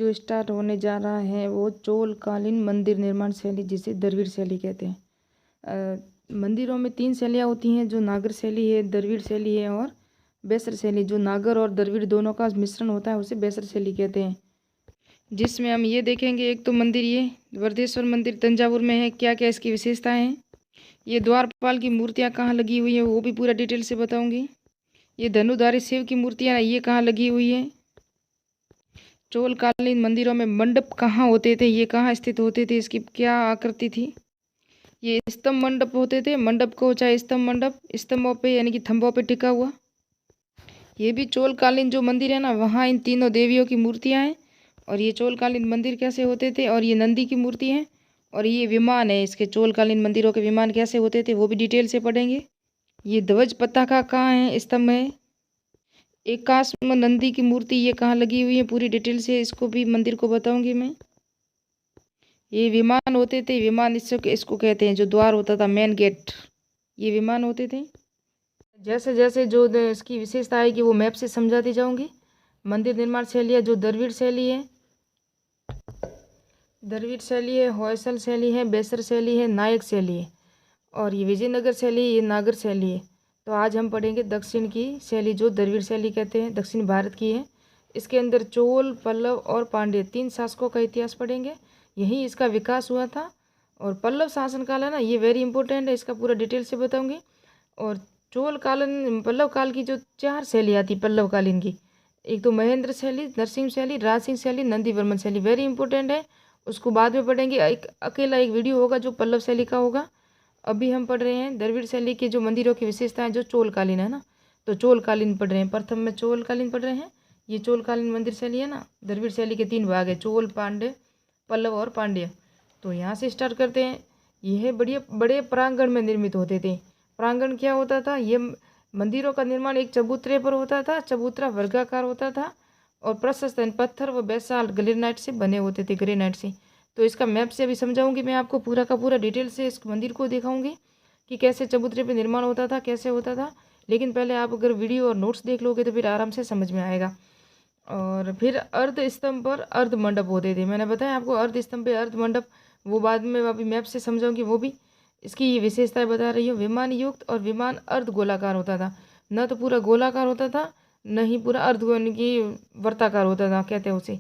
जो स्टार्ट होने जा रहा है वो चोल कालीन मंदिर निर्माण शैली, जिसे द्रविड़ शैली कहते हैं। मंदिरों में 3 शैलियाँ होती हैं, जो नागर शैली है, द्रविड़ शैली है और बेसर शैली। जो नागर और द्रविड़ दोनों का मिश्रण होता है उसे बेसर शैली कहते हैं। जिसमें हम ये देखेंगे, एक तो मंदिर ये वरदेश्वर मंदिर तंजावुर में है, क्या क्या इसकी विशेषताएं हैं। ये द्वारपाल की मूर्तियाँ कहाँ लगी हुई है वो भी पूरा डिटेल से बताऊंगी। ये धनुधारी शिव की मूर्तियाँ ये कहाँ लगी हुई है। चोलकालीन मंदिरों में मंडप कहाँ होते थे, ये कहाँ स्थित होते थे, इसकी क्या आकृति थी। ये स्तंभ मंडप होते थे। मंडप को चाहे स्तंभ मंडप, स्तंभों पे यानी कि थंभों पे टिका हुआ। ये भी चोलकालीन जो मंदिर है ना, वहाँ इन तीनों देवियों की मूर्तियाँ हैं। और ये चोलकालीन मंदिर कैसे होते थे, और ये नंदी की मूर्ति है। और ये विमान है, इसके चोलकालीन मंदिरों के विमान कैसे होते थे वो भी डिटेल से पढ़ेंगे। ये ध्वज पताका कहाँ है, स्तंभ है। एकाश्म नंदी की मूर्ति ये कहाँ लगी हुई है, पूरी डिटेल से इसको भी मंदिर को बताऊंगी मैं। ये विमान होते थे, विमान इसको कहते हैं, जो द्वार होता था मेन गेट, ये विमान होते थे। जैसे जैसे जो इसकी विशेषता है कि वो मैप से समझाती जाऊंगी। मंदिर निर्माण शैली है जो द्रविड़ शैली है, होयसल शैली है, बेसर शैली है, नायक शैली है, और ये विजयनगर शैली, ये नागर शैली है। तो आज हम पढ़ेंगे दक्षिण की शैली, जो द्रविड़ शैली कहते हैं, दक्षिण भारत की है। इसके अंदर चोल, पल्लव और पांड्य 3 शासकों का इतिहास पढ़ेंगे। यहीं इसका विकास हुआ था। और पल्लव शासनकाल है ना, ये वेरी इंपॉर्टेंट है, इसका पूरा डिटेल से बताऊंगी। और चोल कालीन, पल्लव काल की जो 4 शैली आती पल्लव कालीन की, एक तो महेंद्र शैली, नरसिंह शैली, राजसिंह शैली, नंदीवर्मन शैली, वेरी इंपॉर्टेंट है। उसको बाद में पढ़ेंगे, एक अकेला एक वीडियो होगा जो पल्लव शैली का होगा। अभी हम पढ़ रहे हैं द्रविड़ शैली के जो मंदिरों की विशेषताएं, जो चोलकालीन है ना, तो चोलकालीन पढ़ रहे हैं। प्रथम में चोलकालीन पढ़ रहे हैं। ये चोलकालीन मंदिर शैली है ना, द्रविड़ शैली के 3 भाग है, चोल, पांड्य, पल्लव और पांड्य। तो यहाँ से स्टार्ट करते हैं। यह बड़े प्रांगण में निर्मित होते थे। प्रांगण क्या होता था, ये मंदिरों का निर्माण एक चबूतरे पर होता था। चबूतरा वर्गाकार होता था और प्रशस्त पत्थर व बेसाल्ट ग्रेनाइट से बने होते थे, ग्रेनाइट से। तो इसका मैप से अभी समझाऊंगी मैं आपको, पूरा का पूरा डिटेल से इस मंदिर को दिखाऊंगी कि कैसे चबूतरे पे निर्माण होता था, कैसे होता था। लेकिन पहले आप अगर वीडियो और नोट्स देख लोगे तो फिर आराम से समझ में आएगा। और फिर अर्ध स्तंभ पर अर्ध मंडप होते थे। मैंने बताया आपको, अर्ध स्तंभ पे अर्ध मंडप, वो बाद में अभी मैप से समझाऊंगी वो भी। इसकी विशेषताएं बता रही हूँ। विमान युक्त और विमान अर्ध गोलाकार होता था, न तो पूरा गोलाकार होता था न ही पूरा अर्ध की वर्ताकार होता था, कहते हैं उसे।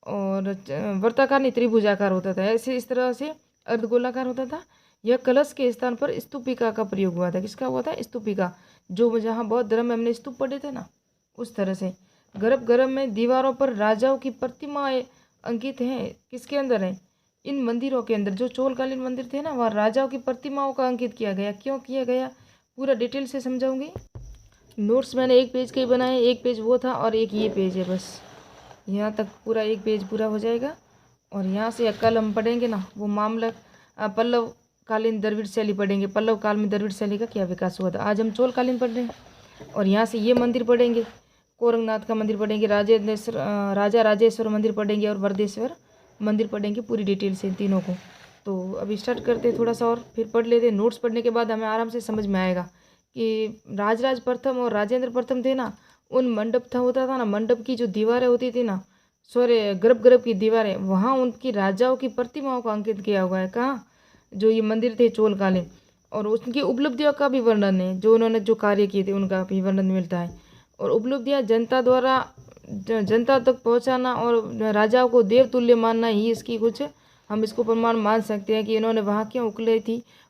और वर्ताकार नहीं, त्रिभुजाकार होता था, ऐसे इस तरह से अर्धगोलाकार होता था। यह कलश के स्थान पर स्तूपिका का प्रयोग हुआ था। किसका हुआ था, स्तूपिका, जो जहाँ बौद्ध धर्म में हमने स्तूप पढ़े थे ना, उस तरह से। गर्भगृह में दीवारों पर राजाओं की प्रतिमाएं अंकित हैं। किसके अंदर है, इन मंदिरों के अंदर। जो चोलकालीन मंदिर थे ना, वहाँ राजाओं की प्रतिमाओं का अंकित किया गया। क्यों किया गया, पूरा डिटेल से समझाऊंगी। नोट्स मैंने 1 पेज के ही बनाए, 1 पेज वो था और एक ये पेज है, बस यहाँ तक पूरा 1 पेज पूरा हो जाएगा। और यहाँ से कल हम पढ़ेंगे ना वो मामला, पल्लव कालीन द्रविड़ शैली पढ़ेंगे। पल्लव काल में द्रविड़ शैली का क्या विकास हुआ था। आज हम चोलकालीन पढ़ रहे हैं। और यहाँ से ये मंदिर पढ़ेंगे, कोरंगनाथ का मंदिर पढ़ेंगे, राजा राजेश्वर मंदिर पढ़ेंगे और वरदेश्वर मंदिर पढ़ेंगे, पूरी डिटेल से इन तीनों को। तो अभी स्टार्ट करते हैं थोड़ा सा और फिर पढ़ लेते हैं। नोट्स पढ़ने के बाद हमें आराम से समझ में आएगा कि राजराज प्रथम और राजेंद्र प्रथम थे ना, उन मंडप होता था ना, मंडप की जो दीवारें होती थी ना, गर्भ की दीवारें, वहाँ उनकी राजाओं की प्रतिमाओं को अंकित किया हुआ है। कहाँ, जो ये मंदिर थे चोलकालीन। और उनकी उपलब्धियों का भी वर्णन है, जो उन्होंने जो कार्य किए थे उनका भी वर्णन मिलता है। और उपलब्धियाँ जनता द्वारा जनता तक पहुँचाना और राजाओं को देवतुल्य मानना ही इसकी कुछ, हम इसको प्रमाण मान सकते हैं कि इन्होंने वहाँ क्यों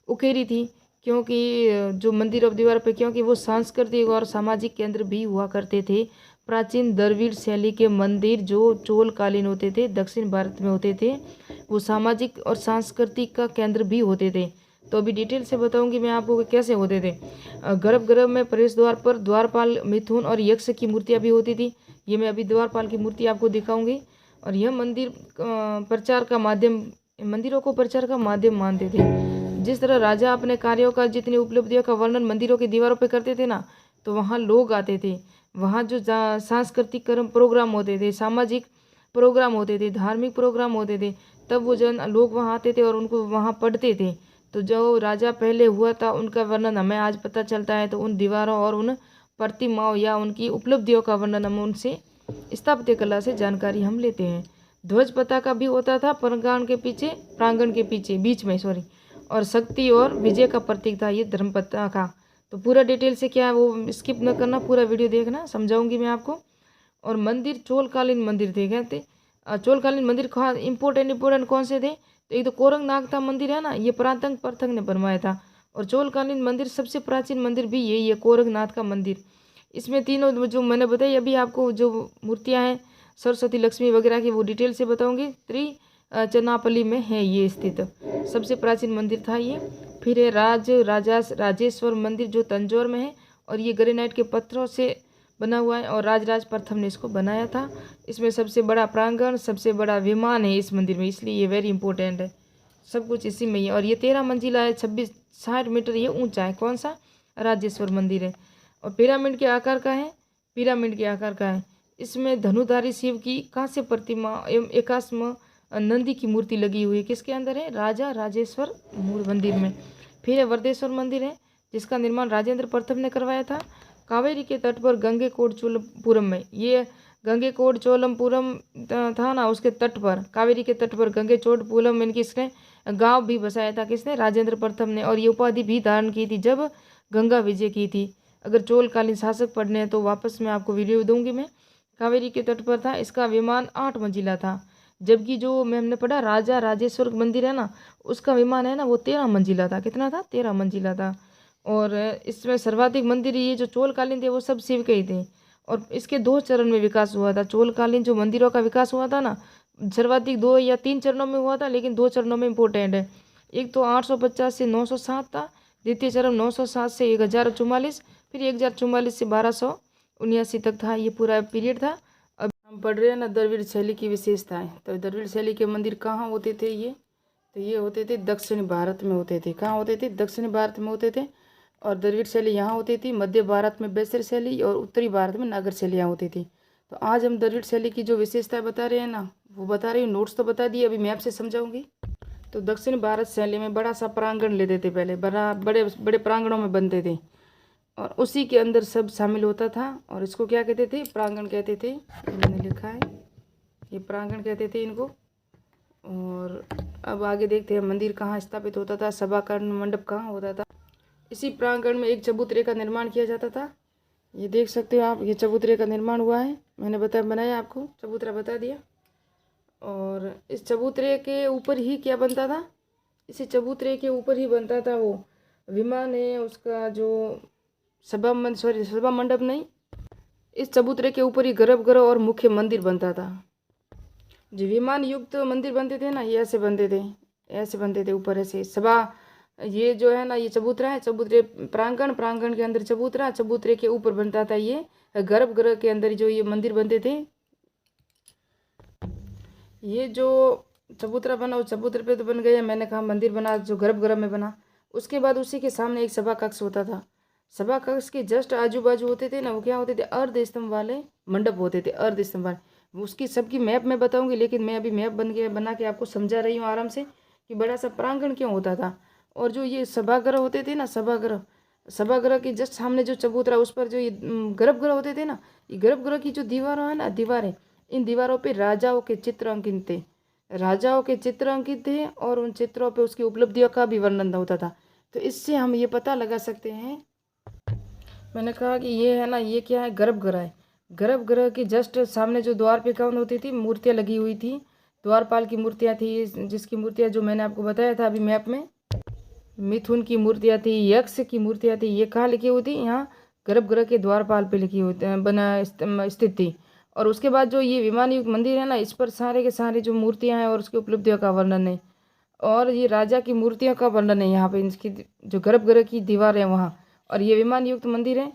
उकेरी थी। क्योंकि जो मंदिर और दीवार पे, क्योंकि वो सांस्कृतिक और सामाजिक केंद्र भी हुआ करते थे। प्राचीन द्रविड़ शैली के मंदिर जो चोलकालीन होते थे, दक्षिण भारत में होते थे, वो सामाजिक और सांस्कृतिक का केंद्र भी होते थे। तो अभी डिटेल से बताऊंगी मैं आपको कि कैसे होते थे। गर्भगृह में प्रवेश द्वार पर द्वारपाल, मिथुन और यक्ष की मूर्तियाँ भी होती थी। ये मैं अभी द्वारपाल की मूर्ति आपको दिखाऊंगी। और यह मंदिर प्रचार का माध्यम, मंदिरों को प्रचार का माध्यम मानते थे। जिस तरह राजा अपने कार्यों का, जितनी उपलब्धियों का वर्णन मंदिरों की दीवारों पर करते थे ना, तो वहाँ लोग आते थे। वहाँ जो सांस्कृतिक प्रोग्राम होते थे, सामाजिक प्रोग्राम होते थे, धार्मिक प्रोग्राम होते थे, तब वो लोग वहाँ आते थे और उनको वहाँ पढ़ते थे। तो जो राजा पहले हुआ था उनका वर्णन हमें आज पता चलता है। तो उन दीवारों और उन प्रतिमाओं या उनकी उपलब्धियों का वर्णन हम उनसे स्थापत्य कला से जानकारी हम लेते हैं। ध्वज पताका भी होता था प्रांगण के पीछे बीच में सॉरी, और शक्ति और विजय का प्रतीक था ये धर्म पताका। तो पूरा डिटेल से क्या है वो स्किप न करना, पूरा वीडियो देखना, समझाऊंगी मैं आपको। और मंदिर चोलकालीन मंदिर थे, कहते चोलकालीन मंदिर कहाँ इम्पोर्टेंट कौन से थे, तो एक तो कोरंगनाथ मंदिर है ना, ये परांतक प्रथम ने बनवाया था। और चोलकालीन मंदिर सबसे प्राचीन मंदिर भी यही है, कोरंगनाथ का मंदिर। इसमें तीनों जो मैंने बताई अभी आपको, जो मूर्तियाँ हैं सरस्वती लक्ष्मी वगैरह की, वो डिटेल से बताऊंगी। चनापल्ली में है ये स्थित, सबसे प्राचीन मंदिर था ये। फिर है राजेश्वर मंदिर जो तंजौर में है, और ये ग्रेनाइट के पत्थरों से बना हुआ है, और राजराज प्रथम ने इसको बनाया था। इसमें सबसे बड़ा प्रांगण, सबसे बड़ा विमान है इस मंदिर में, इसलिए ये वेरी इंपॉर्टेंट है, सब कुछ इसी में ही है। और ये 13 मंजिला है, 60 मीटर ये ऊंचा है। कौन सा? राजेश्वर मंदिर है। और पिरामिड के आकार का है, इसमें धनुधारी शिव की कांस्य प्रतिमा एवं एकाश्म नंदी की मूर्ति लगी हुई है। किसके अंदर है? राजा राजेश्वर मंदिर में। फिर है वर्देश्वर मंदिर है, जिसका निर्माण राजेंद्र प्रथम ने करवाया था, कावेरी के तट पर गंगेकोंडचोलपुरम में। ये गंगेकोंडचोलपुरम था ना, उसके तट पर, कावेरी के तट पर गंगेकोंडचोलपुरम में किसने गांव भी बसाया था? किसने? राजेंद्र प्रथम ने। और ये उपाधि भी धारण की थी जब गंगा विजय की थी। अगर चोलकालीन शासक पढ़ने हैं तो वापस मैं आपको वीडियो दूंगी मैं। कावेरी के तट पर था, इसका विमान 8 मंजिला था, जबकि जो हमने पढ़ा राजा राजेश्वर मंदिर है ना, उसका विमान है ना वो 13 मंजिला था। कितना था? 13 मंजिला था। और इसमें सर्वाधिक मंदिर ये जो चोलकालीन थे वो सब शिव के ही थे। और इसके 2 चरण में विकास हुआ था। चोलकालीन जो मंदिरों का विकास हुआ था ना, सर्वाधिक 2 या 3 चरणों में हुआ था, लेकिन 2 चरणों में इम्पोर्टेंट है। एक तो 850 से 907 था, द्वितीय चरण 907 से 1044, फिर 1044 से 1279 तक था। ये पूरा पीरियड था। अब हम पढ़ रहे हैं ना द्रविड़ शैली की विशेषताएं। तो द्रविड़ शैली के मंदिर कहाँ होते थे ये? तो ये होते थे दक्षिण भारत में होते थे। कहाँ होते थे? दक्षिण भारत में होते थे। और द्रविड़ शैली यहाँ होती थी, मध्य भारत में बेसर शैली, और उत्तरी भारत में नागर शैलियाँ होती थी। तो आज हम द्रविड़ शैली की जो विशेषताएं बता रहे हैं ना, वो बता रही हूँ। नोट्स तो बता दिए, अभी मैप से समझाऊंगी। तो दक्षिण भारत शैली में बड़ा सा प्रांगण लेते थे, पहले बड़े बड़े प्रांगणों में बनते थे, और उसी के अंदर सब शामिल होता था। और इसको क्या कहते थे? प्रांगण कहते थे। मैंने लिखा है, ये प्रांगण कहते थे इनको। और अब आगे देखते हैं मंदिर कहाँ स्थापित होता था, सभा का मंडप कहाँ होता था। इसी प्रांगण में एक चबूतरे का निर्माण किया जाता था। ये देख सकते हो आप, ये चबूतरे का निर्माण हुआ है, मैंने बनाया आपको, चबूतरा बता दिया। और इस चबूतरे के ऊपर ही क्या बनता था? इसी चबूतरे के ऊपर ही बनता था वो विमान है, उसका जो सभा मंडप नहीं, इस चबूतरे के ऊपर ही गर्भगृह और मुख्य मंदिर बनता था। जो विमान युक्त मंदिर बनते थे ना, ये ऐसे बनते थे ऊपर ऐसे सभा। ये जो है ना, ये चबूतरा है, चबूतरे प्रांगण के अंदर चबूतरा, चबूतरे के ऊपर बनता था ये गर्भगृह के अंदर जो ये मंदिर बनते थे। ये जो चबूतरा बना, उस चबूतरे पे तो बन गया, मैंने कहा मंदिर बना जो गर्भगृह में बना। उसके बाद उसी के सामने एक सभा कक्ष होता था। सभा कक्ष के जस्ट आजू बाजू होते थे ना, वो क्या होते थे? अर्ध स्तंभ वाले मंडप होते थे, अर्ध स्तंभ वाले। उसकी सबकी मैप मैं बताऊंगी, लेकिन मैं अभी मैप बना के आपको समझा रही हूँ आराम से कि बड़ा सा प्रांगण क्यों होता था। और जो ये सभागृह होते थे ना, सभागृह के जस्ट सामने जो चबूतरा, उस पर जो ये गर्भगृह होते थे ना, ये गर्भगृह की जो दीवारें है ना, इन दीवारों पे राजाओं के चित्र अंकित थे, और उन चित्रों पे उसकी उपलब्धियों का भी वर्णन होता था। तो इससे हम ये पता लगा सकते हैं, मैंने कहा कि ये है ना, ये क्या है? गर्भगृह है। गर्भगृह के जस्ट सामने जो द्वार पे कौन होती थी? मूर्तियाँ लगी हुई थी, द्वारपाल की मूर्तियाँ थी, जिसकी मूर्तियाँ जो मैंने आपको बताया था अभी मैप में, मिथुन की मूर्तियाँ थी, यक्ष की मूर्तियाँ थी। ये कहाँ लिखी हुई थी? यहाँ गर्भगृह के द्वारपाल पे लिखी हुई स्थित थी। और उसके बाद जो ये विमान युक्त मंदिर है ना, इस पर सारे के सारे जो मूर्तियाँ हैं और उसकी उपलब्धियों का वर्णन है, और ये राजा की मूर्तियों का वर्णन है यहाँ पे, इसकी जो गर्भगृह की दीवार है वहाँ। और ये विमान युक्त मंदिर है।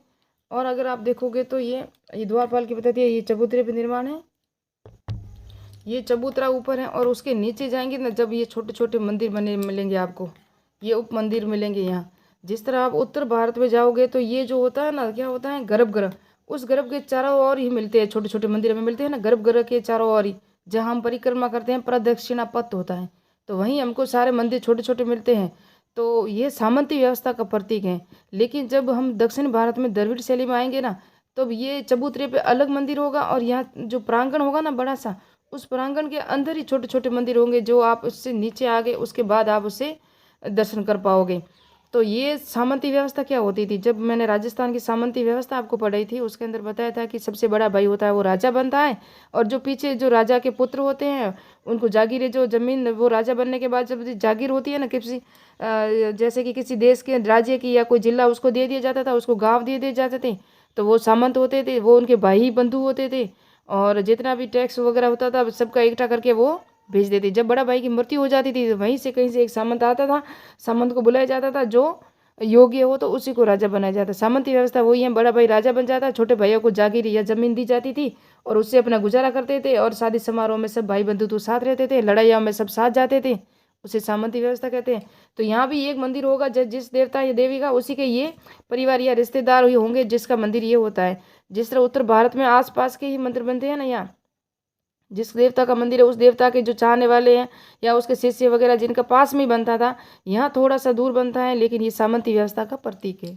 और अगर आप देखोगे तो ये द्वारपाल की बताती है, ये चबूतरे पे निर्माण है, ये चबूतरा ऊपर है। और उसके नीचे जाएंगे ना, जब ये छोटे छोटे मंदिर बने मिलेंगे आपको, ये उप मंदिर मिलेंगे यहाँ। जिस तरह आप उत्तर भारत में जाओगे तो ये जो होता है ना, क्या होता है? गर्भगृह। उस गर्भ के चारों ओर ही मिलते हैं, छोटे छोटे मंदिर में मिलते हैं ना, गर्भगृह के चारों ओर ही, जहाँ हम परिक्रमा करते हैं, प्रदक्षिणा पथ होता है, तो वहीं हमको सारे मंदिर छोटे छोटे मिलते हैं। तो ये सामंती व्यवस्था का प्रतीक है। लेकिन जब हम दक्षिण भारत में द्रविड़ शैली में आएंगे ना, तब ये चबूतरे पे अलग मंदिर होगा, और यहाँ जो प्रांगण होगा ना बड़ा सा, उस प्रांगण के अंदर ही छोटे छोटे मंदिर होंगे, जो आप उससे नीचे आ गए उसके बाद आप उससे दर्शन कर पाओगे। तो ये सामंती व्यवस्था क्या होती थी, जब मैंने राजस्थान की सामंती व्यवस्था आपको पढ़ाई थी उसके अंदर बताया था कि सबसे बड़ा भाई होता है वो राजा बनता है, और जो पीछे जो राजा के पुत्र होते हैं उनको जागीरें, जो जमीन वो राजा बनने के बाद जब जागीर होती है ना किसी जैसे कि किसी देश के राज्य की या कोई जिला उसको दे दिया जाता था, उसको गाँव दे दिए जाते थे, तो वो सामंत होते थे, वो उनके भाई बंधु होते थे, और जितना भी टैक्स वगैरह होता था सबका इकट्ठा करके वो भेज देते। जब बड़ा भाई की मृत्यु हो जाती थी तो वहीं से कहीं से एक सामंत आता था, सामंत को बुलाया जाता था, जो योग्य हो तो उसी को राजा बनाया जाता। सामंती व्यवस्था वही है, बड़ा भाई राजा बन जाता, छोटे भाइयों को जागीर या जमीन दी जाती थी और उससे अपना गुजारा करते थे, और शादी समारोह में सब भाई बंधु तो साथ रहते थे, लड़ाइयों में सब साथ जाते थे, उसे सामंती व्यवस्था कहते हैं। तो यहाँ भी एक मंदिर होगा जिस देवता या देवी का उसी के ये परिवार या रिश्तेदार ही होंगे जिसका मंदिर ये होता है। जिस तरह उत्तर भारत में आसपास के ही मंदिर बनते हैं ना, यहाँ जिस देवता का मंदिर है उस देवता के जो चाहने वाले हैं या उसके शिष्य वगैरह जिनका पास में ही बनता था, यहाँ थोड़ा सा दूर बनता है, लेकिन ये सामंती व्यवस्था का प्रतीक है।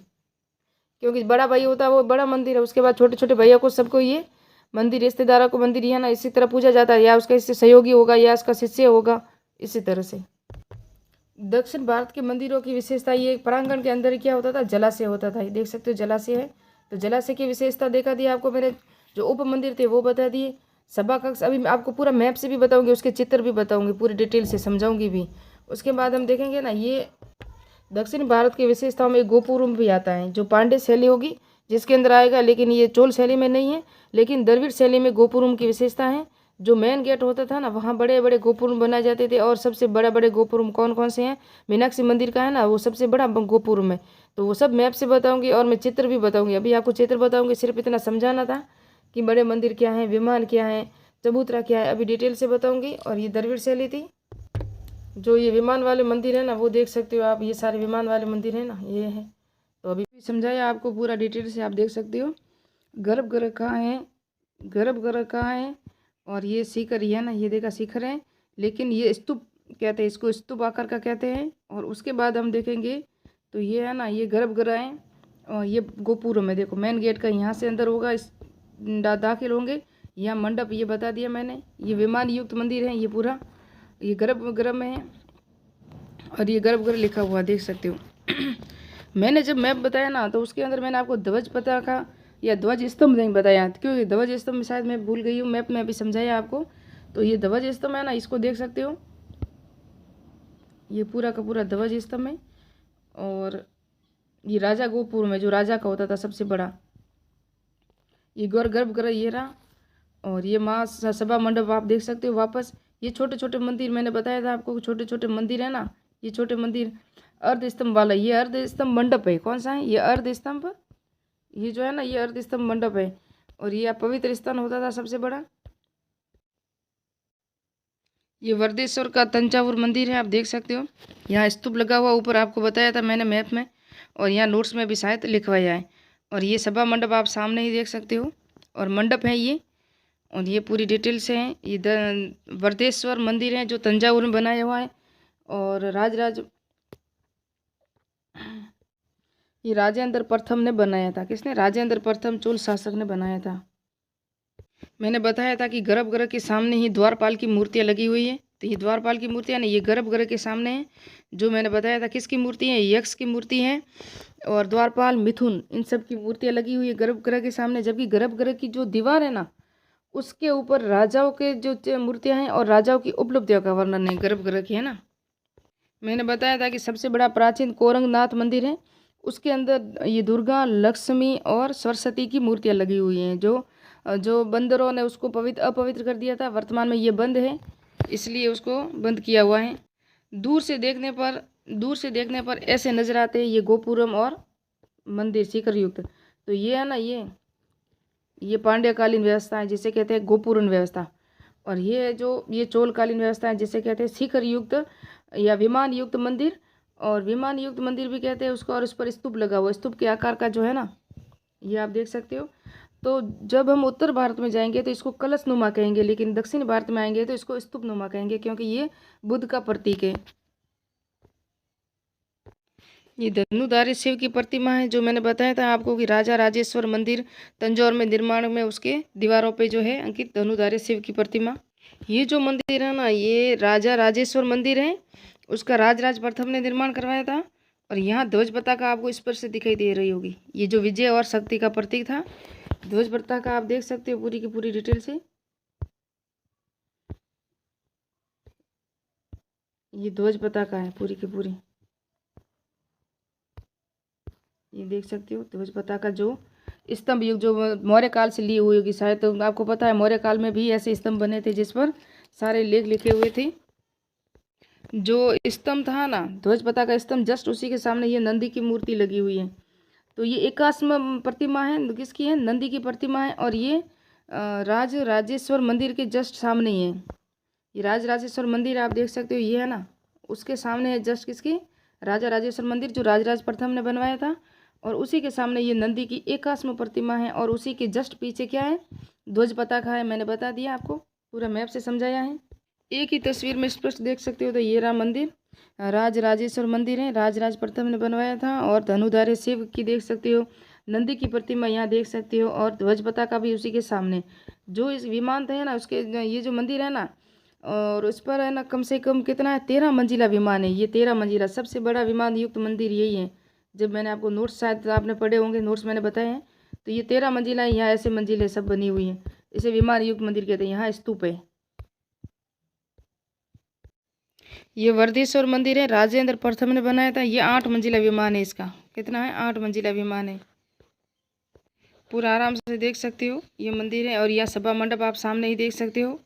क्योंकि बड़ा भाई होता है वो बड़ा मंदिर है, उसके बाद छोटे छोटे भैया को सबको ये मंदिर, रिश्तेदारों को मंदिर है ना इसी तरह पूजा जाता है, या उसका इससे सहयोगी होगा या उसका शिष्य होगा, इसी तरह से। दक्षिण भारत के मंदिरों की विशेषता ये, प्रांगण के अंदर क्या होता था, जलाशय होता था, ये देख सकते हो जलाशय है। तो जलाशय की विशेषता देखा दी आपको मैंने, जो उप मंदिर थे वो बता दिए। सभा कक्ष अभी मैं आपको पूरा मैप से भी बताऊंगी, उसके चित्र भी बताऊंगी, पूरी डिटेल से समझाऊंगी भी। उसके बाद हम देखेंगे ना, ये दक्षिण भारत की विशेषताओं में गोपुरम भी आता है, जो पांड्य शैली होगी जिसके अंदर आएगा, लेकिन ये चोल शैली में नहीं है, लेकिन द्रविड़ शैली में गोपुरम की विशेषता है। जो मेन गेट होता था ना वहाँ बड़े बड़े गोपुरम बनाए जाते थे, और सबसे बड़े बड़े गोपुरम कौन कौन से हैं, मीनाक्षी मंदिर का है ना वो सबसे बड़ा गोपुरम है। तो वो सब मैप से बताऊंगी और मैं चित्र भी बताऊंगी। अभी आपको चित्र बताऊंगी, सिर्फ इतना समझाना था कि बड़े मंदिर क्या है, विमान क्या है, चबूतरा क्या है, अभी डिटेल से बताऊंगी। और ये द्रविड़ शैली थी। जो ये विमान वाले मंदिर है ना वो देख सकते हो आप, ये सारे विमान वाले मंदिर है ना ये है। तो अभी भी समझाया आपको पूरा डिटेल से, आप देख सकते हो। गर्भगृह कहाँ है, गर्भगृह कहाँ है, और ये शिखर ये है ना, ये देखा शिखर है, लेकिन ये स्तूप कहते हैं, इसको स्तूप आकार का कहते हैं। और उसके बाद हम देखेंगे तो ये है ना, ये गर्भगृह है, और ये गोपुरम है। देखो मेन गेट का यहाँ से अंदर होगा, इस दाखिल होंगे, यहाँ मंडप ये बता दिया मैंने, ये विमान युक्त मंदिर है, ये पूरा ये गर्भगृह में है, और ये गर्भगृह लिखा हुआ देख सकते हो। मैंने जब मैप बताया ना तो उसके अंदर मैंने आपको ध्वज पताका या ध्वज स्तंभ नहीं बताया, क्योंकि ध्वज स्तंभ शायद मैं भूल गई हूँ, मैप में अभी समझाया आपको। तो ये ध्वज स्तंभ है ना, इसको देख सकते हो, ये पूरा का पूरा ध्वज स्तंभ है। और ये राजा गोपुर में जो राजा का होता था सबसे बड़ा, ये गौर गर्भगृह ये रहा। और ये माँ सभा मंडप आप देख सकते हो। वापस ये छोटे छोटे मंदिर मैंने बताया था आपको, छोटे छोटे मंदिर है ना, ये छोटे मंदिर अर्ध स्तंभ वाला, ये अर्ध स्तंभ मंडप है। कौन सा है ये अर्ध स्तंभ, ये जो है ना ये अर्ध स्तंभ मंडप है। और ये पवित्र स्थान होता था सबसे बड़ा। ये वर्देश्वर का तंजावुर मंदिर है, आप देख सकते हो, यहाँ स्तूप लगा हुआ ऊपर, आपको बताया था मैंने मैप में, और यहाँ नोट्स में भी शायद लिखवाया है। और ये सभा मंडप आप सामने ही देख सकते हो, और मंडप है ये, और ये पूरी डिटेल से है। ये वर्देश्वर मंदिर है जो तंजावुर में बनाया हुआ है। और ये राजेंद्र प्रथम ने बनाया था। किसने, राजेंद्र प्रथम चोल शासक ने बनाया था। मैंने बताया था कि गर्भगृह के सामने ही द्वारपाल की मूर्तियाँ लगी हुई है। तो ये द्वारपाल की मूर्तियाँ नहीं, ये गर्भगृह के सामने है। जो मैंने बताया था किसकी मूर्ति है, यक्ष की मूर्ति है, और द्वारपाल, मिथुन, इन सब की मूर्तियाँ लगी हुई है गर्भगृह के सामने। जबकि गर्भगृह की जो दीवार है ना उसके ऊपर राजाओं के जो मूर्तियाँ हैं और राजाओं की उपलब्धियों का वर्णन है गर्भगृह की, है ना। मैंने बताया था कि सबसे बड़ा प्राचीन कोरंगनाथ मंदिर है, उसके अंदर ये दुर्गा, लक्ष्मी और सरस्वती की मूर्तियाँ लगी हुई हैं। जो बंदरों ने उसको अपवित्र कर दिया था, वर्तमान में ये बंद है, इसलिए उसको बंद किया हुआ है। दूर से देखने पर ऐसे नजर आते हैं ये गोपुरम और मंदिर शिखर युक्त। तो ये है ना, ये पांड्यकालीन व्यवस्था है जिसे कहते हैं गोपुरम व्यवस्था। और ये चोलकालीन व्यवस्था है जिसे कहते हैं शिखर युक्त या विमान युक्त मंदिर। और विमान युक्त मंदिर भी कहते हैं उसको। और उस पर स्तूप लगा हुआ, स्तूप के आकार का जो है ना, ये आप देख सकते हो। तो जब हम उत्तर भारत में जाएंगे तो इसको कलश नुमा कहेंगे, लेकिन दक्षिण भारत में आएंगे तो इसको स्तूप नुमा कहेंगे, क्योंकि ये बुद्ध का प्रतीक है। ये धनुधारी शिव की प्रतिमा है, जो मैंने बताया था आपको कि राजा राजेश्वर मंदिर तंजौर में निर्माण में उसके दीवारों पे जो है अंकित धनुधारी शिव की प्रतिमा। ये जो मंदिर है ना, ये राजा राजेश्वर मंदिर है, उसका राजराज प्रथम ने निर्माण करवाया था। और यहाँ ध्वज पताका आपको स्पष्ट से दिखाई दे रही होगी, ये जो विजय और शक्ति का प्रतीक था। ध्वज पताका आप देख सकते हो पूरी की पूरी डिटेल से। ये ध्वज पताका है पूरी की पूरी, ये देख सकते हो ध्वज पताका। जो स्तंभ युग जो मौर्य काल से ली हुई होगी शायद, तो आपको पता है मौर्य काल में भी ऐसे स्तंभ बने थे जिस पर सारे लेख लिखे हुए थे। जो स्तंभ था ना ध्वज पताका स्तंभ, जस्ट उसी के सामने ये नंदी की मूर्ति लगी हुई है। तो ये एकाश्म प्रतिमा है, किसकी है? नंदी की प्रतिमा है। और ये राज राजेश्वर मंदिर के जस्ट सामने ही है। ये राज राजेश्वर मंदिर आप देख सकते हो, ये है ना, उसके सामने है जस्ट किसकी? राजा राजेश्वर मंदिर जो राजराज प्रथम ने बनवाया था। और उसी के सामने ये नंदी की एकाश्म प्रतिमा है। और उसी के जस्ट पीछे क्या है? ध्वज पताका है। मैंने बता दिया आपको, पूरा मैप से समझाया है। एक ही तस्वीर में स्पष्ट देख सकते हो। तो ये रहा मंदिर, राज राजेश्वर मंदिर है, राजराज प्रथम ने बनवाया था। और धनुधारी शिव की देख सकते हो, नंदी की प्रतिमा यहाँ देख सकते हो। और ध्वज पताका भी उसी के सामने। जो इस विमान है ना उसके, ये जो मंदिर है ना, और उस पर है ना कम से कम कितना है? 13 मंजिला विमान है। ये 13 मंजिला सबसे बड़ा विमान युक्त मंदिर यही है। जब मैंने आपको नोट्स, शायद आपने पढ़े होंगे, नोट्स मैंने बताए हैं। तो ये 13 मंजिला है, यहाँ ऐसे मंजिलें सब बनी हुई हैं। इसे विमान युक्त मंदिर कहते हैं। यहाँ स्तूप है। ये वर्धेश्वर मंदिर है, राजेंद्र प्रथम ने बनाया था। ये 8 मंजिला विमान है। इसका कितना है? 8 मंजिला विमान है। पूरा आराम से देख सकते हो ये मंदिर है। और यह सभा मंडप आप सामने ही देख सकते हो,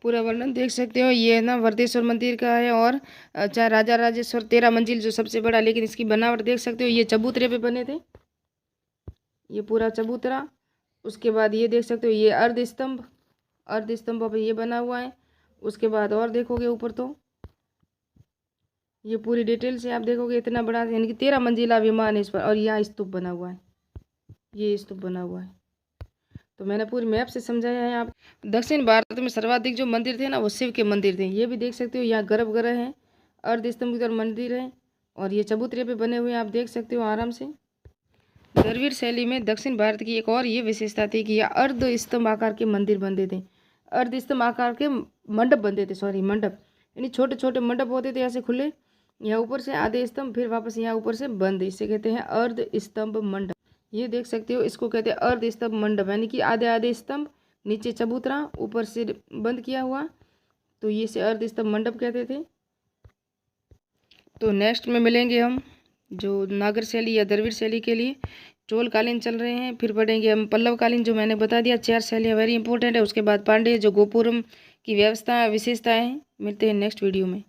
पूरा वर्णन देख सकते हो। ये ना वर्धेश्वर मंदिर का है। और चाहे राजा राजेश्वर 13 मंजिल जो सबसे बड़ा, लेकिन इसकी बनावट देख सकते हो, ये चबूतरे पे बने थे। ये पूरा चबूतरा। उसके बाद ये देख सकते हो, ये अर्ध स्तंभ, अर्ध स्तंभ पर ये बना हुआ है। उसके बाद और देखोगे ऊपर तो ये पूरी डिटेल से आप देखोगे, इतना बड़ा, यानी कि 13 मंजिला विमान है इस पर। और यहाँ स्तूप बना हुआ है, ये स्तूप बना हुआ है। तो मैंने पूरी मैप से समझाया है। आप दक्षिण भारत में सर्वाधिक जो मंदिर थे ना वो शिव के मंदिर थे। ये भी देख सकते हो, यहाँ गर्भगृह है, अर्ध स्तंभ की तरफ मंदिर है। और ये चबूतरे पे बने हुए आप देख सकते हो आराम से। द्रविड़ शैली में दक्षिण भारत की एक और ये विशेषता थी कि यहाँ अर्ध स्तंभ आकार के मंदिर बनते थे। अर्ध स्तंभ आकार के मंडप बनते थे, सॉरी मंडप, यानी छोटे छोटे मंडप होते थे ऐसे खुले। यहाँ ऊपर से आधे स्तंभ, फिर वापस यहाँ ऊपर से बंद, इसे कहते हैं अर्ध स्तंभ मंडप। ये देख सकते हो, इसको कहते हैं अर्ध स्तंभ मंडप, यानी कि आधे आधे स्तंभ, नीचे चबूतरा, ऊपर से बंद किया हुआ। तो ये से अर्ध स्तंभ मंडप कहते थे। तो नेक्स्ट में मिलेंगे हम जो नागर शैली या द्रविड़ शैली के लिए चोल कालीन चल रहे हैं। फिर पढ़ेंगे हम पल्लव कालीन, जो मैंने बता दिया 4 शैलियाँ वेरी इंपॉर्टेंट है। उसके बाद पांड्य जो गोपुरम की व्यवस्था विशेषताएँ हैं। मिलते हैं नेक्स्ट वीडियो में।